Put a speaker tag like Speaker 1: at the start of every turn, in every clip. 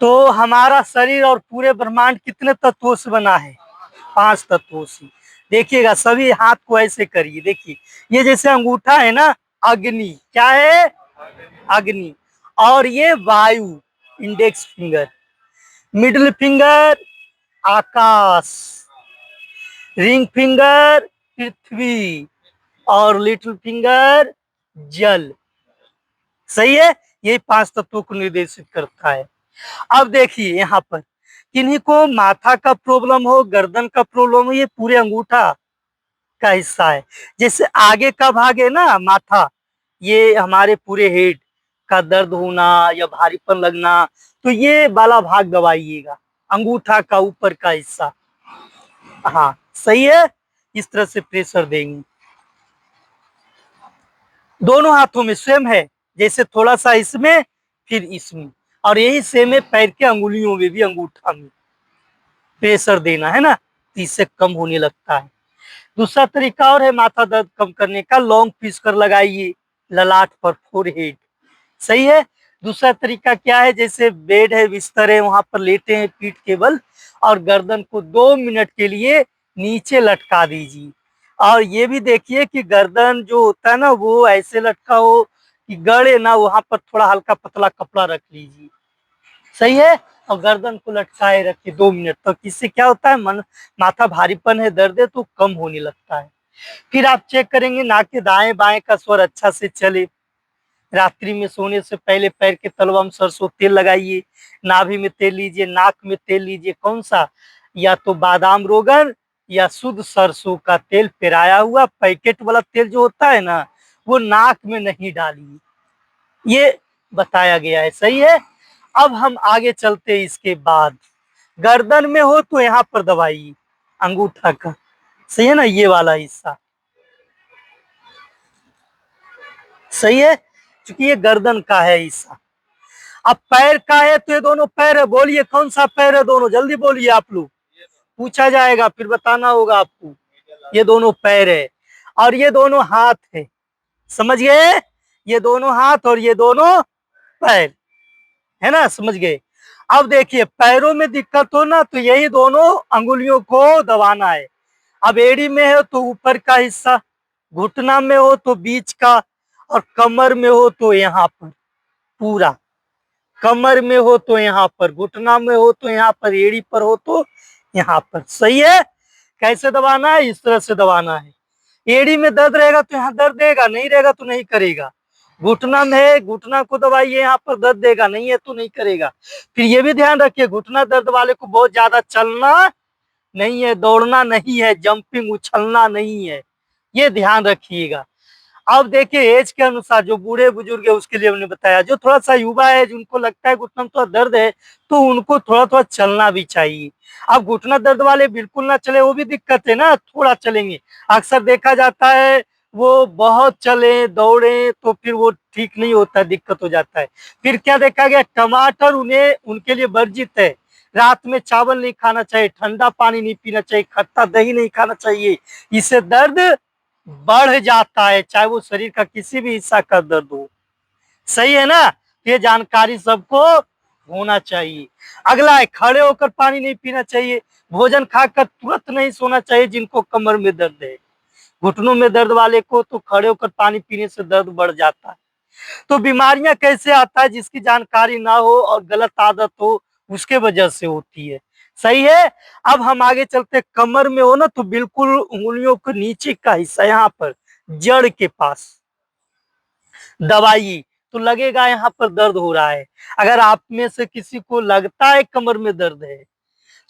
Speaker 1: तो हमारा शरीर और पूरे ब्रह्मांड कितने तत्वों से बना है? 5 तत्वों से। देखिएगा, सभी हाथ को ऐसे करिए, देखिए ये जैसे अंगूठा है ना, अग्नि, क्या है? अग्नि। और ये वायु, इंडेक्स फिंगर। मिडिल फिंगर आकाश, रिंग फिंगर पृथ्वी, और लिटिल फिंगर जल। सही है, यही 5 तत्वों को निर्देशित करता है। अब देखिए यहाँ पर, किन्हीं को माथा का प्रॉब्लम हो, गर्दन का प्रॉब्लम हो, ये पूरे अंगूठा का हिस्सा है। जैसे आगे का भाग है ना माथा, ये हमारे पूरे हेड का दर्द होना या भारीपन लगना, तो ये वाला भाग दबाइएगा, अंगूठा का ऊपर का हिस्सा। हाँ सही है, इस तरह से प्रेशर देंगे। दोनों हाथों में सेम है, जैसे थोड़ा सा इसमें फिर इसमें, और यही सेम है पैर के अंगुलियों में भी, अंगूठा में प्रेशर देना है ना, तो इससे कम होने लगता है। दूसरा तरीका और है माथा दर्द कम करने का, लौंग पीस कर लगाइए ललाट पर, फोरहेड। सही है। दूसरा तरीका क्या है, जैसे बेड है, बिस्तर है, वहां पर लेटे हैं पीठ के बल, और गर्दन को 2 मिनट के लिए नीचे लटका दीजिए। और ये भी देखिए कि गर्दन जो होता है ना, वो ऐसे लटका हो कि गड़े ना, वहां पर थोड़ा हल्का पतला कपड़ा रख लीजिए। सही है। और गर्दन को लटकाए रखिए 2 मिनट तक, इससे क्या होता है, मन माथा भारीपन है, दर्द है, तो कम होने लगता है। फिर आप चेक करेंगे नाक के दाएं बाएं का स्वर अच्छा से चले। रात्रि में सोने से पहले पैर के तलवा में सरसों तेल लगाइए, नाभि में तेल लीजिए, नाक में तेल लीजिए। कौन सा? या तो बादाम रोगन या शुद्ध सरसों का तेल, पेराया हुआ पैकेट वाला तेल जो होता है ना, वो नाक में नहीं डालिए, ये बताया गया है। सही है। अब हम आगे चलते, इसके बाद गर्दन में हो तो यहाँ पर दबाइए अंगूठा का। सही है ना, ये वाला हिस्सा। सही है, क्योंकि ये गर्दन का है हिस्सा। अब पैर का है तो ये दोनों पैर है, बोलिए कौन सा पैर है? दोनों जल्दी बोलिए आप लोग, पूछा जाएगा फिर बताना होगा आपको। ये दोनों पैर है और ये दोनों हाथ है, समझ गए? ये दोनों हाथ और ये दोनों पैर, है ना, समझ गए? अब देखिए, पैरों में दिक्कत हो ना, तो यही दोनों अंगुलियों को दबाना है। अब एड़ी में है तो ऊपर का हिस्सा, घुटना में हो तो बीच का, और कमर में हो तो यहाँ पर पूरा। कमर में हो तो यहाँ पर, घुटना में हो तो यहाँ पर, एड़ी पर हो तो यहाँ पर। सही है। कैसे दबाना है? इस तरह से दबाना है। एड़ी में दर्द रहेगा तो यहाँ दर्द देगा, नहीं रहेगा तो नहीं करेगा। घुटना में है, घुटना को दबाइए, यहाँ पर दर्द देगा, नहीं है तो नहीं करेगा। फिर ये भी ध्यान रखिए, घुटना दर्द वाले को बहुत ज्यादा चलना नहीं है, दौड़ना नहीं है, जंपिंग उछलना नहीं है, ये ध्यान रखिएगा। अब देखिए, एज के अनुसार जो बूढ़े बुजुर्ग है उसके लिए हमने बताया, जो थोड़ा सा युवा है, जिनको लगता है घुटना में थोड़ा दर्द है, तो उनको थोड़ा थोड़ा चलना भी चाहिए। अब घुटना दर्द वाले बिल्कुल ना चले, वो भी दिक्कत है ना, थोड़ा चलेंगे। अक्सर देखा जाता है वो बहुत चले दौड़े तो फिर वो ठीक नहीं होता, दिक्कत हो जाता है। फिर क्या देखा गया, टमाटर उन्हें उनके लिए वर्जित है। रात में चावल नहीं खाना चाहिए, ठंडा पानी नहीं पीना चाहिए, खट्टा दही नहीं खाना चाहिए, इससे दर्द बढ़ जाता है, चाहे वो शरीर का किसी भी हिस्सा का दर्द हो। सही है ना, ये जानकारी सबको होना चाहिए। अगला है, खड़े होकर पानी नहीं पीना चाहिए, भोजन खाकर तुरंत नहीं सोना चाहिए जिनको कमर में दर्द है। घुटनों में दर्द वाले को तो खड़े होकर पानी पीने से दर्द बढ़ जाता है। तो बीमारियां कैसे आता है, जिसकी जानकारी ना हो और गलत आदत हो, उसके वजह से होती है। सही है। अब हम आगे चलते, कमर में हो ना तो बिल्कुल उंगलियों के नीचे का हिस्सा, यहाँ पर जड़ के पास दबाइए, तो लगेगा यहाँ पर दर्द हो रहा है। अगर आप में से किसी को लगता है कमर में दर्द है,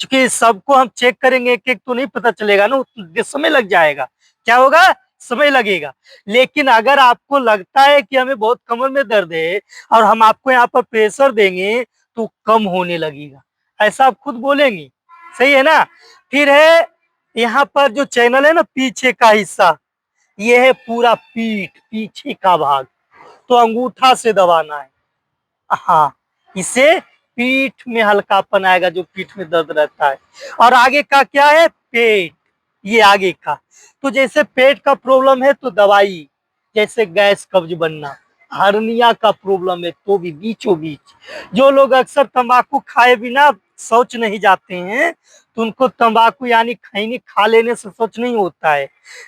Speaker 1: क्योंकि सबको हम चेक करेंगे एक एक तो नहीं पता चलेगा ना, समय लग जाएगा। क्या होगा? समय लगेगा। लेकिन अगर आपको लगता है कि हमें बहुत कमर में दर्द है और हम आपको यहाँ पर प्रेशर देंगे तो कम होने लगेगा, ऐसा आप खुद बोलेंगे। सही है ना। फिर है यहाँ पर जो चैनल है ना, पीछे का हिस्सा, ये है पूरा पीठ, पीछे का भाग, तो अंगूठा से दबाना है। हाँ, इससे पीठ में हल्कापन आएगा, जो पीठ में दर्द रहता है। और आगे का क्या है? पेट, ये आगे का। तो जैसे पेट का प्रॉब्लम है तो दवाई, जैसे गैस कब्ज बनना, हर्निया का प्रॉब्लम है तो भी बीचों बीच। जो लोग अक्सर तंबाकू खाए बिना शौच नहीं जाते हैं तो उनको तंबाकू यानी खैनी खा लेने से शौच नहीं होता है।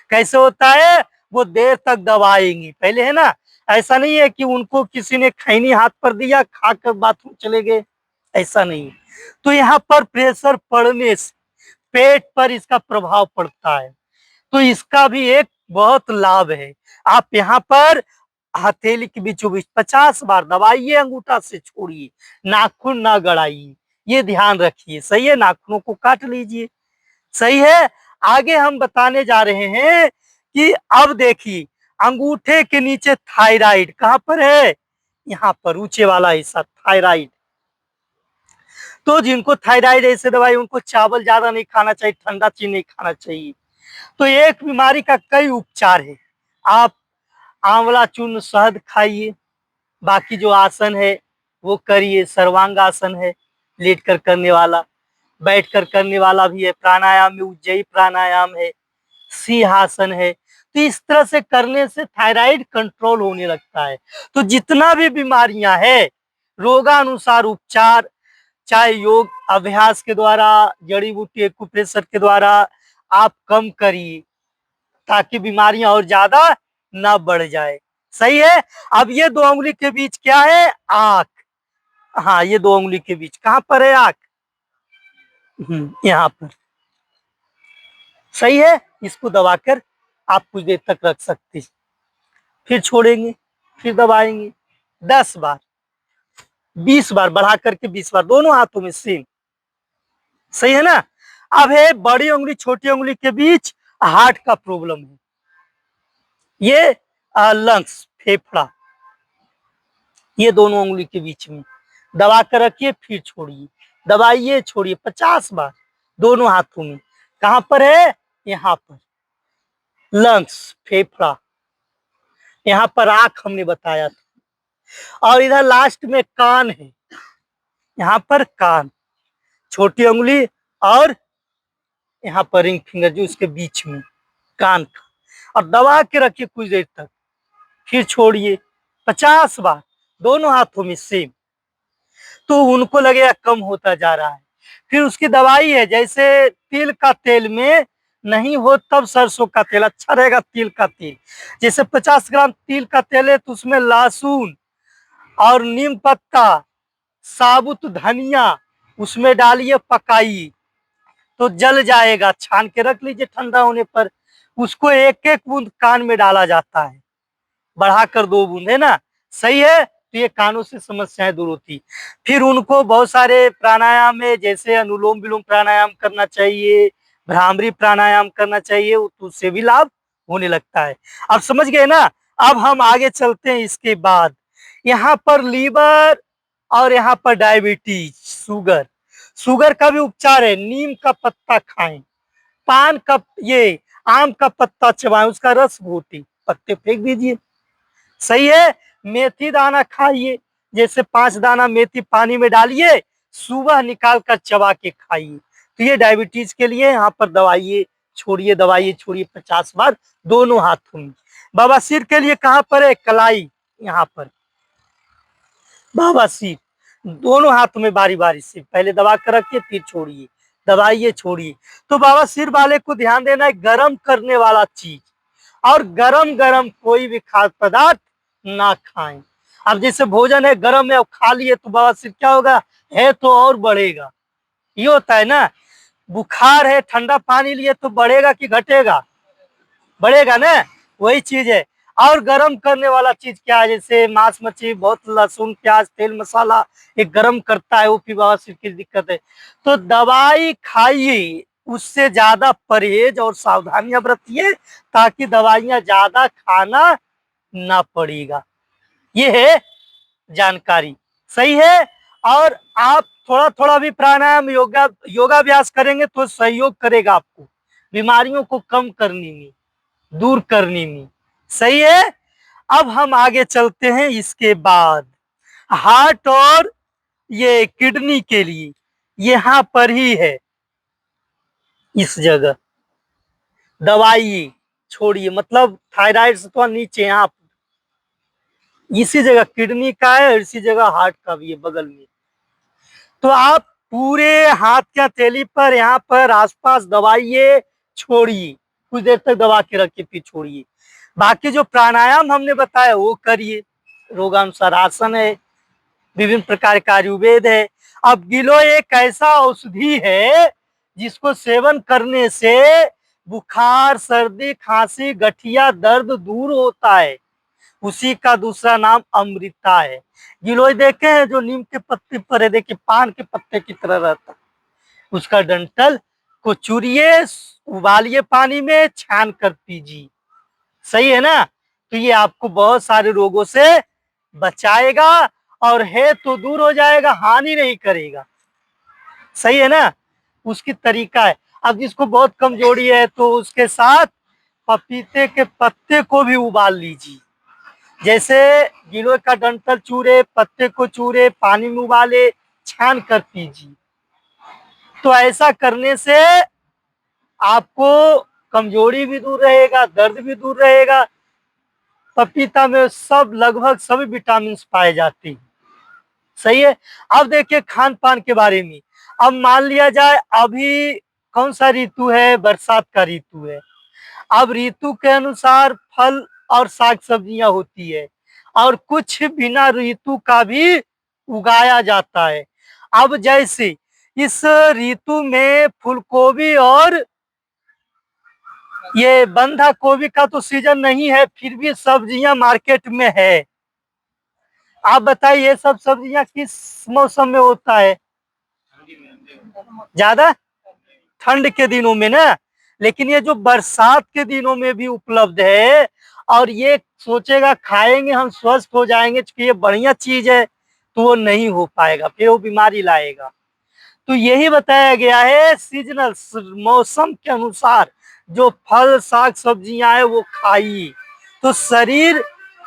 Speaker 1: कैसे होता है? वो देर तक दबाएंगी पहले, है ना। ऐसा नहीं है कि उनको किसी ने खैनी हाथ पर दिया, खाकर बाथरूम चले गए, ऐसा नहीं। तो यहाँ पर प्रेशर पड़ने से पेट पर इसका प्रभाव पड़ता है। तो इसका भी एक बहुत लाभ है। आप यहाँ पर हथेली के बीचों बीच 50 बार दबाइए, अंगूठा से छोड़िए, नाखून ना गड़ाइए, ये ध्यान रखिए। सही है, नाखूनों को काट लीजिए। सही है। आगे हम बताने जा रहे हैं कि अब देखिए, अंगूठे के नीचे थायराइड कहां पर है? यहाँ पर ऊंचे वाला हिस्सा थायराइड। तो जिनको थायराइड ऐसे दवाई, उनको चावल ज्यादा नहीं खाना चाहिए, ठंडा चीज नहीं खाना चाहिए। तो एक बीमारी का कई उपचार है। आप आंवला चूर्ण शहद खाइए, बाकी जो आसन है वो करिए। सर्वांग आसन है, लेट कर करने वाला, बैठ कर करने वाला भी है। प्राणायाम में उज्जयी प्राणायाम है, सिंहासन है। तो इस तरह से करने से थायराइड कंट्रोल होने लगता है। तो जितना भी बीमारियां है, रोगानुसार उपचार, चाहे योग अभ्यास के द्वारा, जड़ी बूटी एक्यूप्रेशर के द्वारा आप कम करिए, ताकि बीमारियां और ज्यादा ना बढ़ जाए। सही है। अब ये दो उंगली के बीच क्या है? आंख। हाँ, ये दो उंगली के बीच कहां पर है? आंख। यहाँ पर। सही है। इसको दबाकर आप कुछ देर तक रख सकते हैं, फिर छोड़ेंगे, फिर दबाएंगे 10 बार, 20 बार, बढ़ा करके 20 बार, दोनों हाथों में सेम। सही है ना। अब है बड़ी उंगली छोटी उंगली के बीच हार्ट का प्रॉब्लम है, ये लंग्स, फेफड़ा, ये दोनों उंगली के बीच में दबा कर रखिए, फिर छोड़िए, दबाइए, छोड़िए 50 बार, दोनों हाथों में। कहां पर है? यहाँ पर लंग्स, फेफड़ा। यहाँ पर आंख हमने बताया था, और इधर लास्ट में कान है। यहाँ पर कान, छोटी उंगली और यहाँ पर रिंग फिंगर जो उसके बीच में, कान का। और दबा के रखिए कुछ देर तक, फिर छोड़िए 50 बार, दोनों हाथों में सेम। तो उनको लगेगा कम होता जा रहा है। फिर उसकी दवाई है, जैसे तिल का तेल में नहीं हो तब सरसों का तेल अच्छा रहेगा। तिल का तेल, जैसे 50 ग्राम तिल का तेल है तो उसमें लहसुन और नीम पत्ता, साबुत धनिया उसमें डालिए, पकाइए, तो जल जाएगा। छान के रख लीजिए ठंडा होने पर। उसको एक एक बूंद कान में डाला जाता है, बढ़ाकर 2 बूंद, है ना। सही है। तो ये कानों से समस्याएं दूर होती। फिर उनको बहुत सारे प्राणायाम है, जैसे अनुलोम विलोम प्राणायाम करना चाहिए, भ्रामरी प्राणायाम करना चाहिए, तो उससे भी लाभ होने लगता है। अब समझ गए ना। अब हम आगे चलते हैं। इसके बाद यहाँ पर लीवर, और यहाँ पर डायबिटीज, शुगर। शुगर का भी उपचार है, नीम का पत्ता खाएं, पान का, ये आम का पत्ता चबाएं, उसका रस घोटी, पत्ते फेंक दीजिए। सही है। मेथी दाना खाइए, जैसे 5 दाना मेथी पानी में डालिए, सुबह निकाल कर चबा के खाइए। तो ये डायबिटीज के लिए। यहाँ पर दवाइए, छोड़िए, दवाइए, छोड़िए 50 बार, दोनों हाथों में। बवासीर के लिए कहाँ पर है? कलाई, यहाँ पर बवासीर, दोनों हाथों में बारी बारी से पहले दबा कर रखिए, फिर छोड़िए, दबाइए, छोड़िए। तो बवासीर वाले को ध्यान देना है, गर्म करने वाला चीज और गरम गरम कोई भी खाद्य पदार्थ ना खाएं। अब जैसे भोजन है, गरम है, अब खा लिए तो बवासीर क्या होगा? है तो और बढ़ेगा। ये होता है ना। बुखार है, ठंडा पानी लिए तो बढ़ेगा कि घटेगा? बढ़ेगा ना। वही चीज है। और गर्म करने वाला चीज क्या है? जैसे मांस मछली, बहुत लहसुन प्याज तेल मसाला, ये गर्म करता है, वो भी बवासीर की दिक्कत है। तो दवाई खाइए, उससे ज्यादा परहेज और सावधानियां बरतिए, ताकि दवाइयां ज्यादा खाना ना पड़ेगा। ये है जानकारी। सही है। और आप थोड़ा थोड़ा भी प्राणायाम, योगाभ्यास करेंगे तो सहयोग करेगा आपको बीमारियों को कम करने में, दूर करने में। सही है। अब हम आगे चलते हैं। इसके बाद हार्ट और ये किडनी के लिए यहां पर ही है, इस जगह दवाई छोड़िए, मतलब थायराइड से तो नीचे, यहाँ इसी जगह किडनी का है और इसी जगह हार्ट का भी है बगल में। तो आप पूरे हाथ की हथेली पर यहाँ पर आसपास दबाइए, छोड़िए, कुछ देर तक दबा के रखिए फिर छोड़िए। बाकी जो प्राणायाम हमने बताया वो करिए, रोगानुसार आसन है, विभिन्न प्रकार का आयुर्वेद है। अब गिलोय एक ऐसा औषधि है जिसको सेवन करने से बुखार, सर्दी, खांसी, गठिया, दर्द दूर होता है। उसी का दूसरा नाम अमृता है। गिलोय देखे हैं जो नीम के पत्ते पर है, देखिए पान के पत्ते की तरह रहता है। उसका डंठल को चूरिए, उबालिए पानी में, छान कर पीजिए। सही है ना। तो ये आपको बहुत सारे रोगों से बचाएगा और है तो दूर हो जाएगा, हानि नहीं करेगा। सही है ना। उसकी तरीका है। अब जिसको बहुत कमजोरी है तो उसके साथ पपीते के पत्ते को भी उबाल लीजिए। जैसे गिलोय का डंठल चूरे, पत्ते को चूरे, पानी में उबाले, छान कर पीजिए। तो ऐसा करने से आपको कमजोरी भी दूर रहेगा, दर्द भी दूर रहेगा। पपीता में सब लगभग सभी विटामिन पाए जाते हैं। सही है। अब देखिए खान पान के बारे में। अब मान लिया जाए अभी कौन सा ऋतु है, बरसात का ऋतु है। अब ऋतु के अनुसार फल और साग सब्जियां होती है और कुछ बिना ऋतु का भी उगाया जाता है। अब जैसे इस ऋतु में फूलगोभी और ये बंधा गोभी का तो सीजन नहीं है, फिर भी सब्जियां मार्केट में है। आप बताइए ये सब सब्जियां किस मौसम में होता है? ज्यादा ठंड के दिनों में ना। लेकिन ये जो बरसात के दिनों में भी उपलब्ध है और ये सोचेगा खाएंगे हम स्वस्थ हो जाएंगे क्योंकि ये बढ़िया चीज है, तो वो नहीं हो पाएगा, फिर वो बीमारी लाएगा। तो यही बताया गया है सीजनल, मौसम के अनुसार जो फल साग सब्जियां है वो खाइए, तो शरीर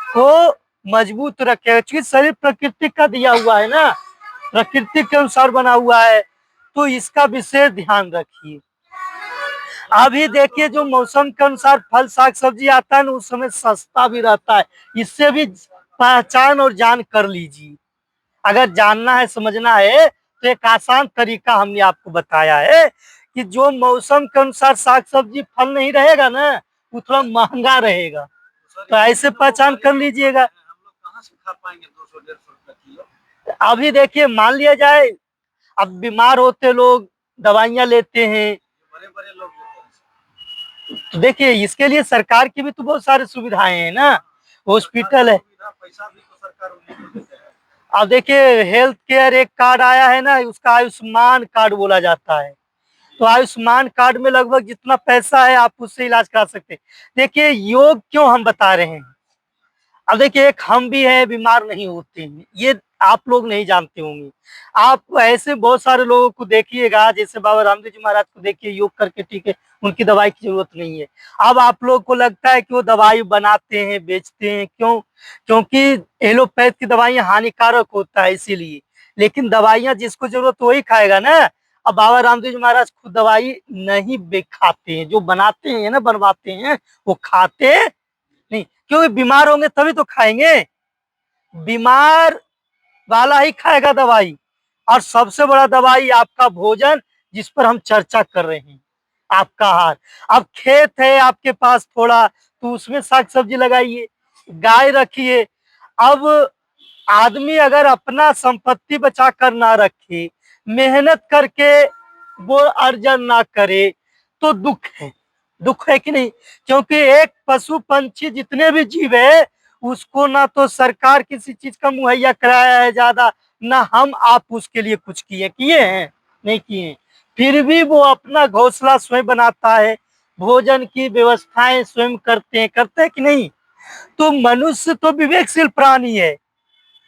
Speaker 1: को मजबूत रखेगा। क्योंकि शरीर प्रकृति का दिया हुआ है ना, प्रकृति के अनुसार बना हुआ है, तो इसका विशेष ध्यान रखिए। अभी देखिए जो मौसम के अनुसार फल साग सब्जी आता है ना, उस समय सस्ता भी रहता है। इससे भी पहचान और जान कर लीजिए। अगर जानना है समझना है तो एक आसान तरीका हमने आपको बताया है कि जो मौसम के अनुसार साग सब्जी फल नहीं रहेगा ना, वो थोड़ा महंगा रहेगा, तो ऐसे पहचान कर लीजिएगा। अभी देखिए मान लिया जाए अब बीमार होते लोग दवाइयां लेते हैं, तो देखिए इसके लिए सरकार की भी तो बहुत सारी सुविधाएं हैं ना, हॉस्पिटल है। अब देखिए हेल्थ केयर एक कार्ड आया है ना, उसका आयुष्मान कार्ड बोला जाता है। तो आयुष्मान कार्ड में लगभग जितना पैसा है आप उससे इलाज करा सकते हैं। देखिए योग क्यों हम बता रहे हैं। अब देखिए एक हम भी हैं बीमार नहीं होते हैं, ये आप लोग नहीं जानते होंगे। आप ऐसे बहुत सारे लोगों को देखिएगा, जैसे बाबा रामदेव जी महाराज को देखिए योग करके ठीक है, उनकी दवाई की जरूरत नहीं है। अब आप लोग को लगता है कि वो दवाई बनाते हैं बेचते हैं, क्यों? क्योंकि एलोपैथ की दवाइयां हानिकारक होता है इसीलिए। लेकिन दवाइयां जिसको जरूरत वही खाएगा ना। अब बाबा रामदेव जी महाराज खुद दवाई नहीं खाते हैं, जो बनाते हैं ना बनवाते हैं वो खाते नहीं, क्योंकि बीमार होंगे तभी तो खाएंगे। बीमार वाला ही खाएगा दवाई। और सबसे बड़ा दवाई आपका भोजन, जिस पर हम चर्चा कर रहे हैं, आपका आहार। अब खेत है आपके पास थोड़ा, तो उसमें साग सब्जी लगाइए, गाय रखिए। अब आदमी अगर अपना संपत्ति बचा कर ना रखे, मेहनत करके वो अर्जन ना करे, तो दुख है। दुख है कि नहीं? क्योंकि एक पशु पंछी जितने भी जीव है, उसको ना तो सरकार किसी चीज का मुहैया कराया है ज्यादा, ना हम आप उसके लिए कुछ किए किए हैं, नहीं किए। फिर भी वो अपना घोंसला स्वयं बनाता है, भोजन की व्यवस्थाएं स्वयं करते हैं कि नहीं? तो मनुष्य तो विवेकशील प्राणी है।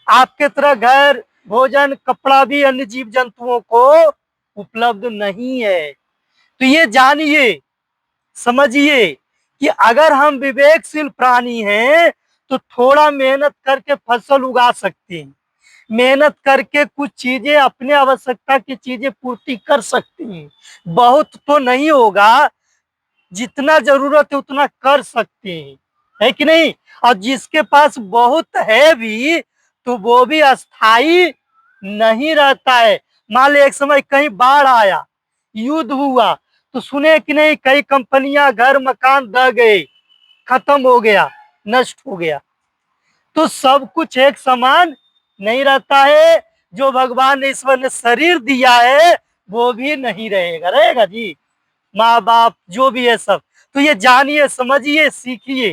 Speaker 1: आपके तरह घर भोजन कपड़ा भी अन्य जीव जंतुओं को उपलब्ध नहीं है। तो ये जानिए समझिए कि अगर हम विवेकशील प्राणी हैं तो थोड़ा मेहनत करके फसल उगा सकते हैं, मेहनत करके कुछ चीजें अपने आवश्यकता की चीजें पूर्ति कर सकते हैं। बहुत तो नहीं होगा, जितना जरूरत है उतना कर सकते हैं। है कि नहीं। और जिसके पास बहुत है भी तो वो भी अस्थाई नहीं रहता है। मान लो एक समय कहीं बाढ़ आया, युद्ध हुआ, तो सुने कि नहीं कई कंपनियां घर मकान ढह गए, खत्म हो गया, नष्ट हो गया। तो सब कुछ एक समान नहीं रहता है। जो भगवान ने ईश्वर ने शरीर दिया है वो भी नहीं रहेगा, रहेगा जी। माँ बाप जो भी है सब। तो ये जानिए, समझिए, सीखिए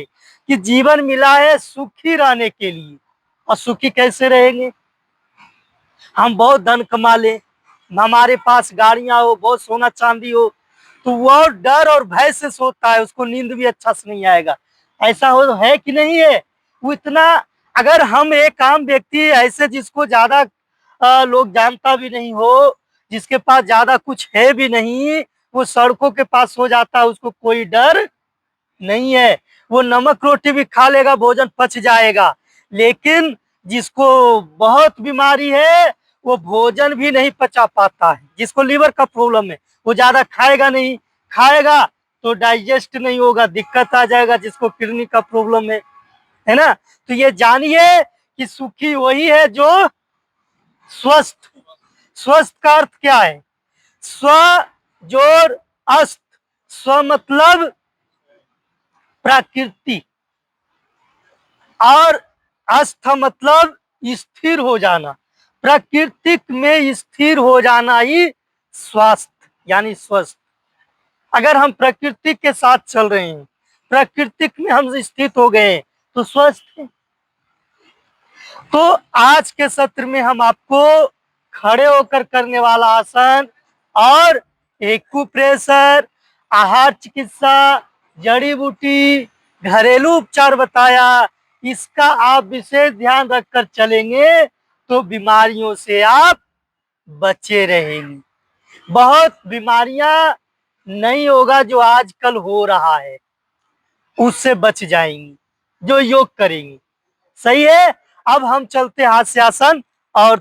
Speaker 1: कि जीवन मिला है सुखी रहने के लिए। और सुखी कैसे रहेंगे? हम बहुत धन कमा लें, हमारे पास गाड़ियां हो, बहुत सोना चांदी हो, तो वो डर और भय से सोता है, उसको नींद भी अच्छा से नहीं आएगा। ऐसा हो है कि नहीं है? वो इतना, अगर हम एक आम व्यक्ति ऐसे जिसको ज्यादा लोग जानता भी नहीं हो, जिसके पास ज्यादा कुछ है भी नहीं, वो सड़कों के पास सो जाता है, उसको कोई डर नहीं है। वो नमक रोटी भी खा लेगा, भोजन पच जाएगा। लेकिन जिसको बहुत बीमारी है वो भोजन भी नहीं पचा पाता है। जिसको लीवर का प्रॉब्लम है वो ज्यादा खाएगा नहीं, खाएगा तो डाइजेस्ट नहीं होगा, दिक्कत आ जाएगा। जिसको किडनी का प्रॉब्लम है ना। तो ये जानिए कि सुखी वही है जो स्वस्थ। स्वस्थ का अर्थ क्या है? स्व जोर अस्त। स्व मतलब प्रकृति, और अस्थ मतलब स्थिर हो जाना। प्राकृतिक में स्थिर हो जाना ही स्वास्थ्य यानी स्वस्थ। अगर हम प्रकृति के साथ चल रहे हैं, प्राकृतिक में हम स्थित हो गए तो स्वस्थ है। तो आज के सत्र में हम आपको खड़े होकर करने वाला आसन और एक्यूप्रेशर, आहार चिकित्सा, जड़ी बूटी, घरेलू उपचार बताया। इसका आप विशेष ध्यान रखकर चलेंगे तो बीमारियों से आप बचे रहेंगे। बहुत बीमारियां नहीं होगा जो आजकल हो रहा है, उससे बच जाएंगी जो योग करेंगी। सही है। अब हम चलते हास्यासन और